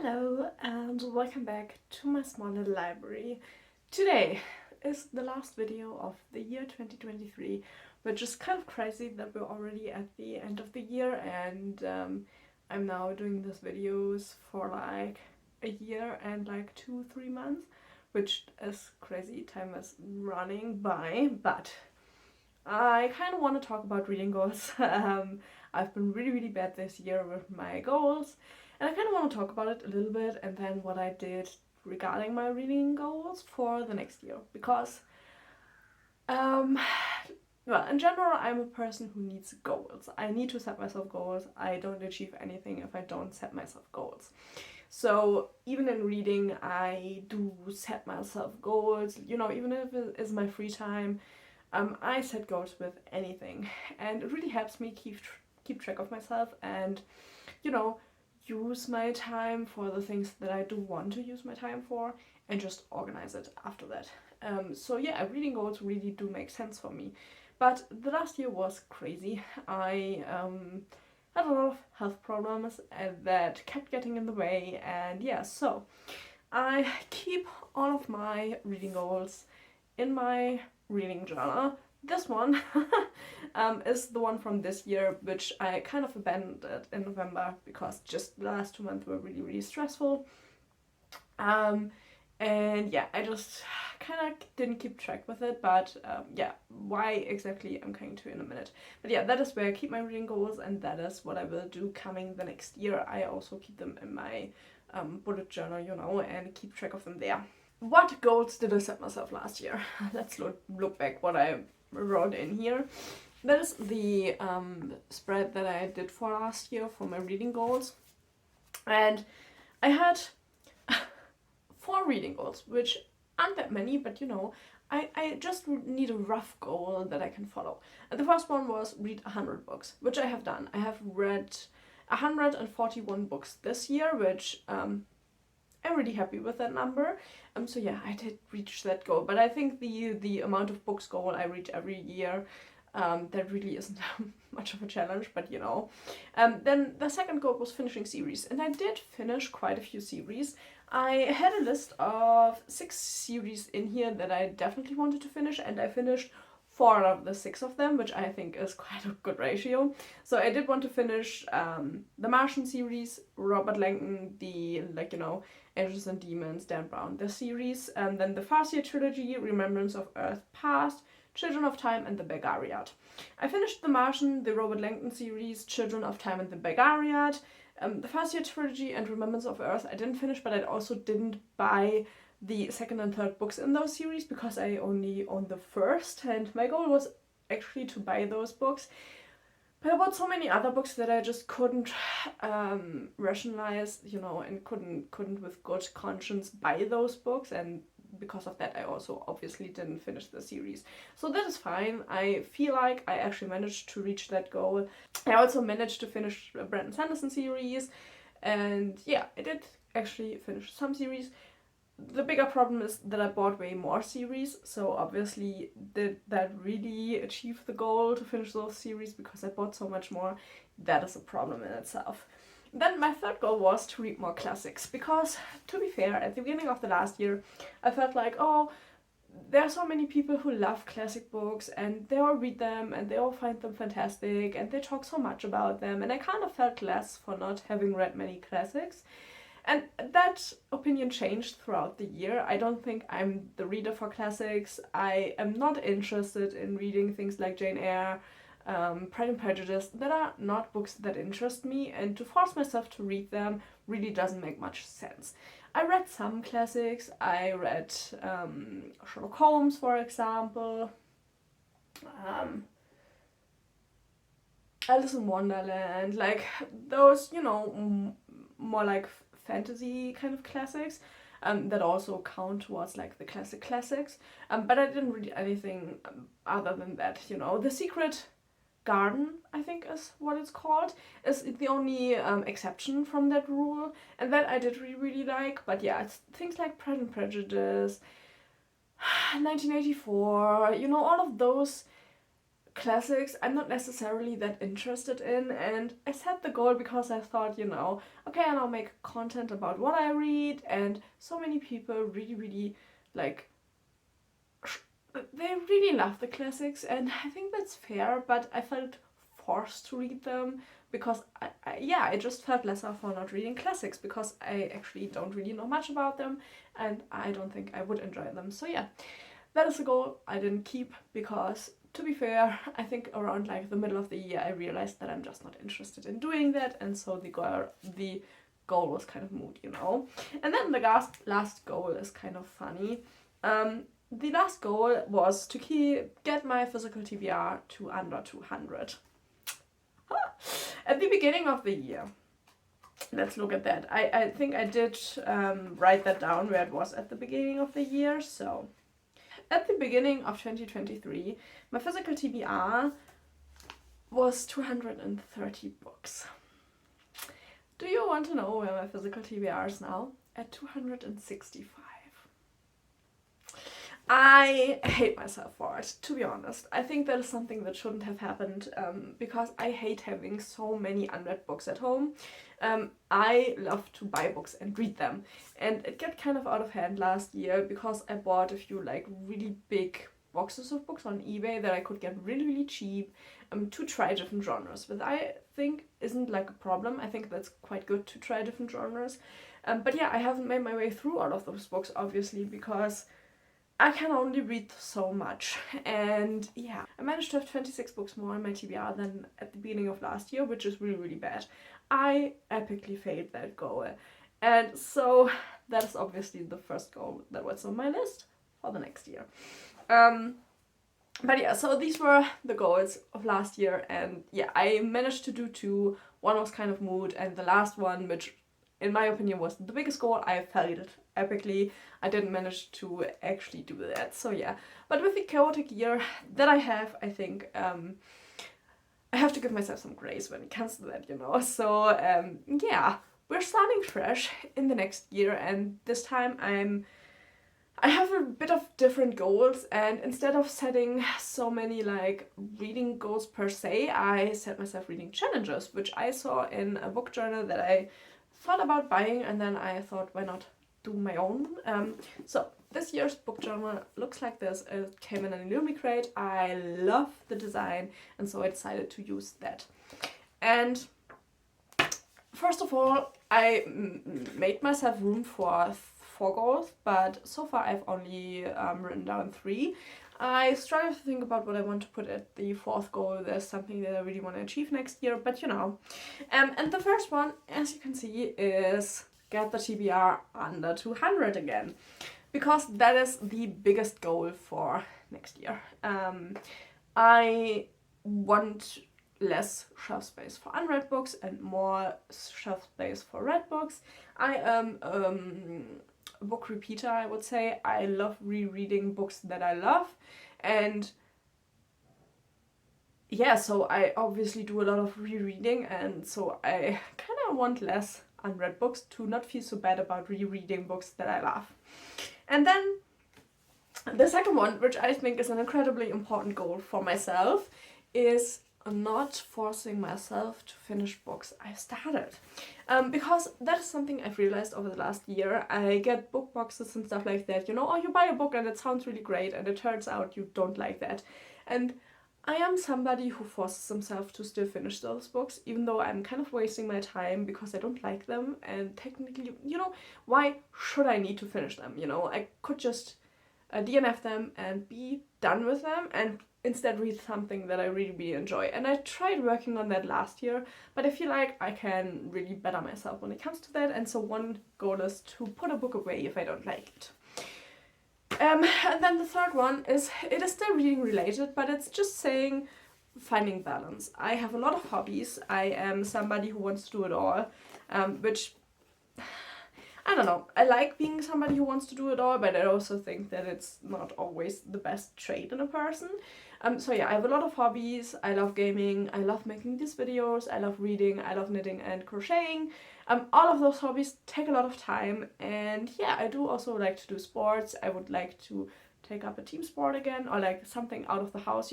Hello and welcome back to my small little library. Today is the last video of the year 2023, which is kind of crazy that we're already at the end of the year and I'm now doing these videos for like a year and like 2-3 months, which is crazy. Time is running by, but I kind of want to talk about reading goals. I've been really bad this year with my goals. And I kind of want to talk about it a little bit and then what I did regarding my reading goals for the next year. Because, well, in general, I'm a person who needs goals. I need to set myself goals. I don't achieve anything if I don't set myself goals. So even in reading, I do set myself goals. You know, even if it is my free time, I set goals with anything. And it really helps me keep track of myself and, you know, use my time for the things that I do want to use my time for and just organize it after that. So yeah, reading goals really do make sense for me. But the last year was crazy. I had a lot of health problems that kept getting in the way, and yeah, so I keep all of my reading goals in my reading journal. This one is the one from this year, which I kind of abandoned in November because just the last 2 months were really stressful. And yeah, I just kind of didn't keep track with it, but yeah, why exactly I'm coming to in a minute. But yeah, that is where I keep my reading goals, and that is what I will do coming the next year. I also keep them in my bullet journal, you know, and keep track of them there. What goals did I set myself last year? Let's look back what I wrote in here. That is the spread that I did for last year for my reading goals. And I had 4 reading goals, which aren't that many, but you know, I just need a rough goal that I can follow. And the first one was read 100 books, which I have done. I have read 141 books this year, which I'm really happy with that number. So yeah, I did reach that goal. But I think the amount of books goal I reach every year, that really isn't much of a challenge, but you know. Then the second goal was finishing series, and I did finish quite a few series. I had a list of 6 series in here that I definitely wanted to finish, and I finished 4 out of the 6 of them, which I think is quite a good ratio. So I did want to finish the Martian series, Robert Langdon, the, like, you know, Angels and Demons, Dan Brown, the series, and then the Farseer trilogy, Remembrance of Earth Past, Children of Time, and the Belgariad. I finished the Martian, the Robert Langdon series, Children of Time, and the Belgariad. The Farseer trilogy and Remembrance of Earth I didn't finish, but I also didn't buy the second and third books in those series because I only owned the first, and my goal was actually to buy those books. But I bought so many other books that I just couldn't rationalize, you know, and couldn't with good conscience buy those books, and because of that I also obviously didn't finish the series. So that is fine. I feel like I actually managed to reach that goal. I also managed to finish a Brandon Sanderson series, and yeah, I did actually finish some series. The bigger problem is that I bought way more series, so obviously did that really achieve the goal to finish those series because I bought so much more? That is a problem in itself. Then my third goal was to read more classics, because to be fair, at the beginning of the last year I felt like, oh, there are so many people who love classic books and they all read them and they all find them fantastic and they talk so much about them, and I kind of felt less for not having read many classics. And that opinion changed throughout the year. I don't think I'm the reader for classics. I am not interested in reading things like Jane Eyre, Pride and Prejudice. That are not books that interest me, and to force myself to read them really doesn't make much sense. I read some classics. I read Sherlock Holmes, for example, Alice in Wonderland, like those, you know, more like fantasy kind of classics that also count towards like the classics. But I didn't read anything other than that, you know. The Secret Garden, I think is what it's called, is the only exception from that rule, and that I did really like. But yeah, it's things like Pride and Prejudice, 1984, you know, all of those classics I'm not necessarily that interested in, and I set the goal because I thought, okay, I'll make content about what I read, and so many people really like they really love the classics, and I think that's fair, but I felt forced to read them because I just felt lesser for not reading classics because I actually don't really know much about them, and I don't think I would enjoy them. So yeah, that is a goal I didn't keep because, to be fair, I think around like the middle of the year I realized that I'm just not interested in doing that, and so the goal was kind of moot, And then the last goal is kind of funny. The last goal was to get my physical TBR to under 200. At the beginning of the year, let's look at that. I think I did write that down where it was at the beginning of the year. So, at the beginning of 2023, my physical TBR was 230 books. Do you want to know where my physical TBR is now? At 265. I hate myself for it, to be honest. I think that is something that shouldn't have happened because I hate having so many unread books at home. I love to buy books and read them, and it got kind of out of hand last year because I bought a few like really big boxes of books on eBay that I could get really cheap to try different genres, but I think isn't like a problem. I think that's quite good to try different genres. But yeah, I haven't made my way through all of those books, obviously, because I can only read so much, and yeah, I managed to have 26 books more in my TBR than at the beginning of last year, which is really bad. I epically failed that goal, and so that is obviously the first goal that was on my list for the next year. But yeah, so these were the goals of last year, and yeah, I managed to do two. One was kind of moot, and the last one, which in my opinion was the biggest goal, I failed it epically. I didn't manage to actually do that, so yeah. But with the chaotic year that I have, I think I have to give myself some grace when it comes to that, So yeah, we're starting fresh in the next year, and this time I have a bit of different goals, and instead of setting so many like reading goals per se, I set myself reading challenges, which I saw in a book journal that I thought about buying, and then I thought, why not do my own? So this year's book journal looks like this. It came in an Illumi crate. I love the design, and so I decided to use that. And first of all, I made myself room for 4 goals, but so far I've only written down 3. I struggle to think about what I want to put at the 4th goal. There's something that I really want to achieve next year, but And the first one, as you can see, is get the TBR under 200 again, because that is the biggest goal for next year. I want less shelf space for unread books and more shelf space for read books. I am a book repeater, I would say. I love rereading books that I love, and yeah, so I obviously do a lot of rereading, and so I kind of want less unread books to not feel so bad about rereading books that I love. And then the second one, which I think is an incredibly important goal for myself, is not forcing myself to finish books I started. Because that is something I've realized over the last year. I get book boxes and stuff like that, or you buy a book and it sounds really great and it turns out you don't like that. And I am somebody who forces himself to still finish those books, even though I'm kind of wasting my time because I don't like them, and technically, why should I need to finish them, I could just DNF them and be done with them, and instead read something that I really enjoy. And I tried working on that last year, but I feel like I can really better myself when it comes to that, and so one goal is to put a book away if I don't like it. And then the third one is, it is still reading related, but it's just saying finding balance. I have a lot of hobbies. I am somebody who wants to do it all, which, I don't know, I like being somebody who wants to do it all, but I also think that it's not always the best trait in a person. So yeah, I have a lot of hobbies. I love gaming, I love making these videos, I love reading, I love knitting and crocheting. All of those hobbies take a lot of time, and yeah, I do also like to do sports. I would like to take up a team sport again, or like something out of the house,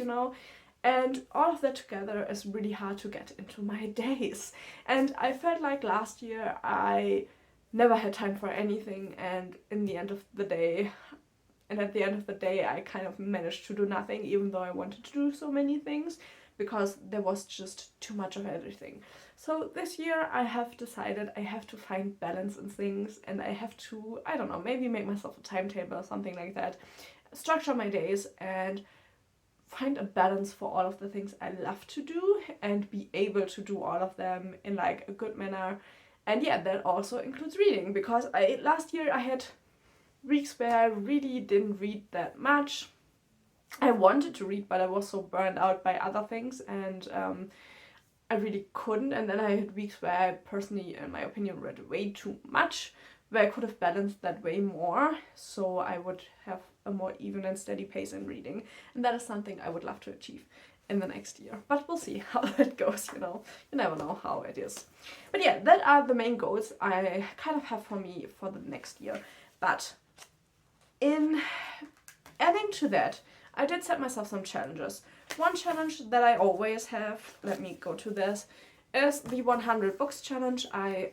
And all of that together is really hard to get into my days. And I felt like last year I never had time for anything, and at the end of the day, I kind of managed to do nothing, even though I wanted to do so many things, because there was just too much of everything. So this year I have decided I have to find balance in things, and I have to, I don't know, maybe make myself a timetable or something like that, structure my days and find a balance for all of the things I love to do and be able to do all of them in like a good manner. And yeah, that also includes reading, because last year I had weeks where I really didn't read that much. I wanted to read, but I was so burned out by other things, and I really couldn't. And then I had weeks where I personally, in my opinion, read way too much, where I could have balanced that way more, so I would have a more even and steady pace in reading. And that is something I would love to achieve in the next year. But we'll see how that goes, you know. You never know how it is. But yeah, that are the main goals I kind of have for me for the next year. But in adding to that, I did set myself some challenges. One challenge that I always have, let me go to this, is the 100 books challenge. I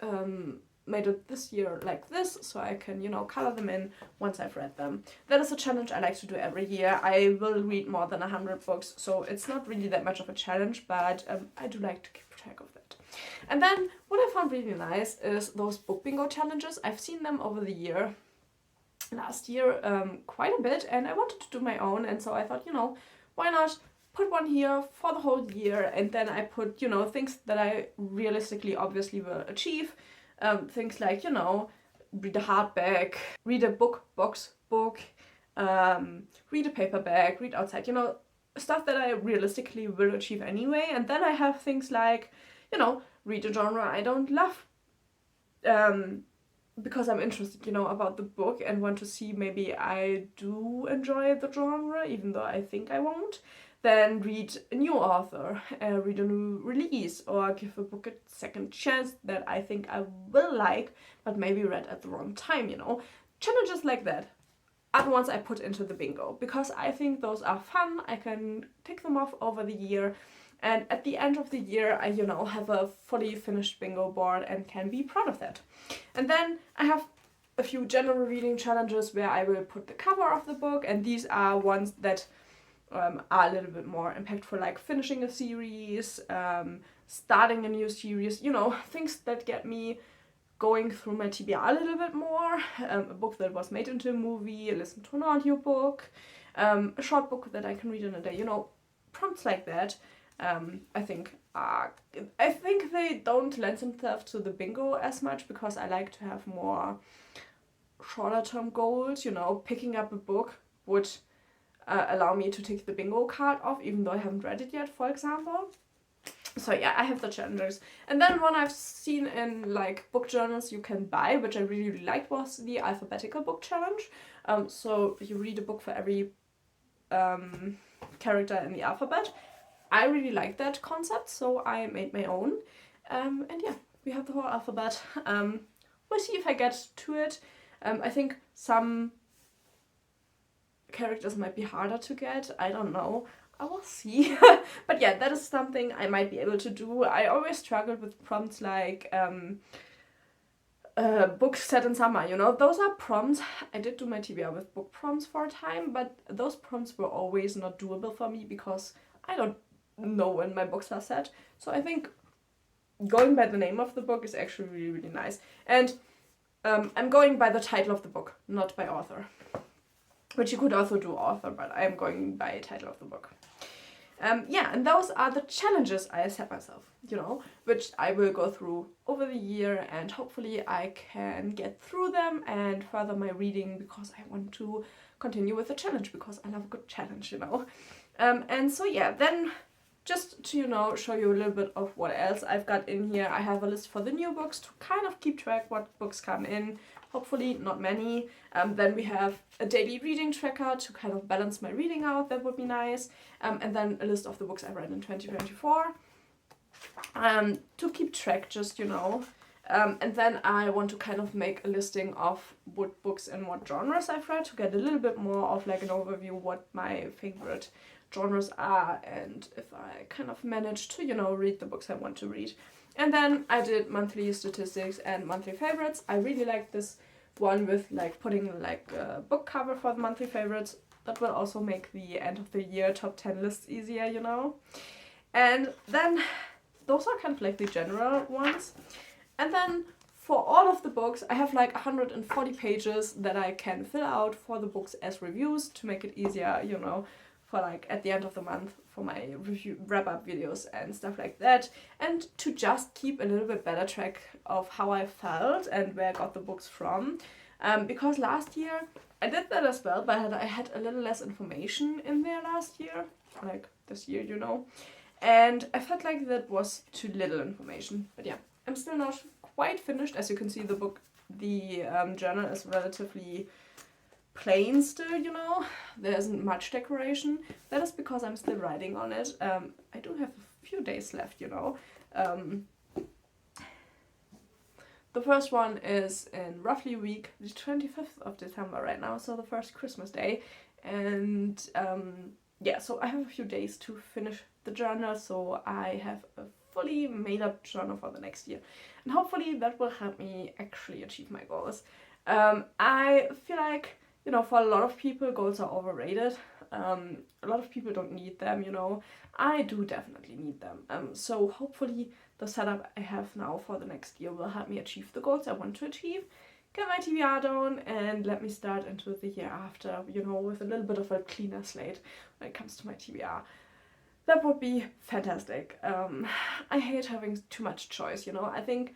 made it this year like this, so I can, you know, color them in once I've read them. That is a challenge I like to do every year. I will read more than 100 books, so it's not really that much of a challenge, but I do like to keep track of that. And then what I found really nice is those book bingo challenges. I've seen them over the year, last year, quite a bit, and I wanted to do my own, and so I thought, you know, why not put one here for the whole year, and then I put, you know, things that I realistically obviously will achieve. Things like, you know, read a hardback, read a box book, read a paperback, read outside, you know, stuff that I realistically will achieve anyway. And then I have things like, you know, read a genre I don't love, because I'm interested, you know, about the book and want to see maybe I do enjoy the genre, even though I think I won't. Then read a new author, read a new release, or give a book a second chance that I think I will like, but maybe read at the wrong time, you know. Challenges like that are the ones I put into the bingo, because I think those are fun. I can tick them off over the year, and at the end of the year I, you know, have a fully finished bingo board and can be proud of that. And then I have a few general reading challenges where I will put the cover of the book, and these are ones that are a little bit more impactful, like finishing a series, starting a new series, you know, things that get me going through my TBR a little bit more. A book that was made into a movie, listen to an audiobook, a short book that I can read in a day, you know, prompts like that. I think they don't lend themselves to the bingo as much, because I like to have more shorter term goals, you know. Picking up a book would allow me to take the bingo card off, even though I haven't read it yet, for example. So yeah, I have the challenges. And then one I've seen in like book journals you can buy, which I really, really liked, was the alphabetical book challenge. So you read a book for every character in the alphabet. I really like that concept, so I made my own. And yeah, we have the whole alphabet. We'll see if I get to it. I think some characters might be harder to get, I don't know, I will see. But yeah, that is something I might be able to do. I always struggled with prompts like books set in summer, you know, those are prompts. I did do my TBR with book prompts for a time, but those prompts were always not doable for me, because I don't know when my books are set. So I think going by the name of the book is actually really, really nice. And I'm going by the title of the book, not by author. Which you could also do author, but I'm going by title of the book. Yeah, and those are the challenges I set myself, you know, which I will go through over the year, and hopefully I can get through them and further my reading, because I want to continue with the challenge, because I love a good challenge, you know. And so yeah, then just to, you know, show you a little bit of what else I've got in here, I have a list for the new books to kind of keep track what books come in. Hopefully not many. Then we have a daily reading tracker to kind of balance my reading out. That would be nice. And then a list of the books I read in 2024. To keep track, just, you know. And then I want to kind of make a listing of what books and what genres I've read, to get a little bit more of like an overview what my favorite genres are, and if I kind of manage to, you know, read the books I want to read. And then I did monthly statistics and monthly favorites. I really like this one with like putting like a book cover for the monthly favorites. That will also make the end of the year top 10 lists easier, you know. And then those are kind of like the general ones. And then for all of the books, I have like 140 pages that I can fill out for the books as reviews to make it easier, you know, for like at the end of the month for my review wrap-up videos and stuff like that. And to just keep a little bit better track of how I felt and where I got the books from. Because last year I did that as well, but I had a little less information in there last year, like this year, you know. And I felt like that was too little information. But yeah, I'm still not quite finished. As you can see, the book, the journal is relatively plain still, you know. There isn't much decoration. That is because I'm still writing on it. I do have a few days left, you know. The first one is in roughly a week, the 25th of December right now, so the first Christmas day. And yeah, so I have a few days to finish the journal, so I have a fully made up journal for the next year. And hopefully that will help me actually achieve my goals. I feel like, you know, for a lot of people, goals are overrated. A lot of people don't need them, you know. I do definitely need them. So hopefully the setup I have now for the next year will help me achieve the goals I want to achieve, get my TBR down, and let me start into the year after, you know, with a little bit of a cleaner slate when it comes to my TBR. That would be fantastic. I hate having too much choice, you know. I think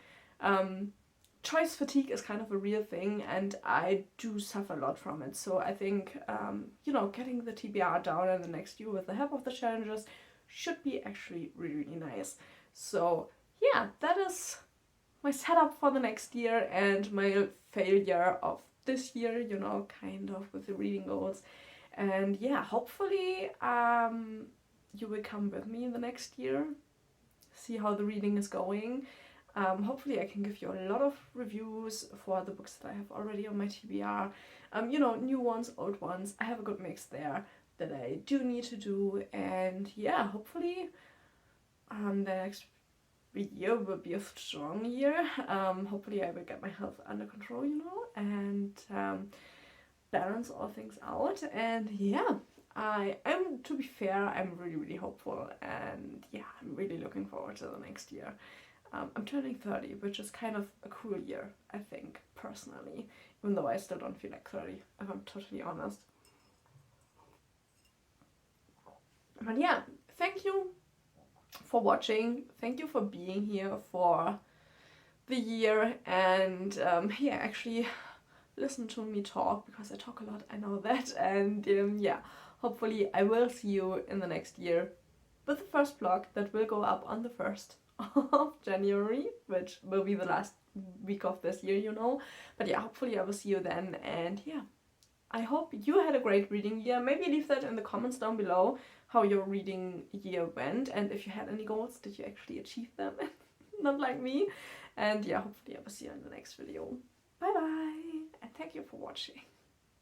choice fatigue is kind of a real thing, and I do suffer a lot from it. So I think, you know, getting the TBR down in the next year with the help of the challenges should be actually really, really nice. So yeah, that is my setup for the next year and my failure of this year, you know, kind of with the reading goals. And yeah, hopefully you will come with me in the next year, see how the reading is going. Hopefully I can give you a lot of reviews for the books that I have already on my TBR. You know, new ones, old ones. I have a good mix there that I do need to do. And yeah, hopefully the next year will be a strong year. Hopefully I will get my health under control, you know, and balance all things out. And yeah, to be fair, I'm really, really hopeful, and yeah, I'm really looking forward to the next year. I'm turning 30, which is kind of a cool year, I think, personally, even though I still don't feel like 30, if I'm totally honest. But yeah, thank you for watching, thank you for being here for the year, and yeah, actually listen to me talk, because I talk a lot, I know that, and yeah, hopefully I will see you in the next year with the first vlog that will go up on the 1st of January, which will be the last week of this year, you know. But yeah, hopefully I will see you then, and yeah, I hope you had a great reading year. Maybe leave that in the comments down below, how your reading year went, and if you had any goals, did you actually achieve them? Not like me. And yeah, hopefully I will see you in the next video. Bye bye, and thank you for watching.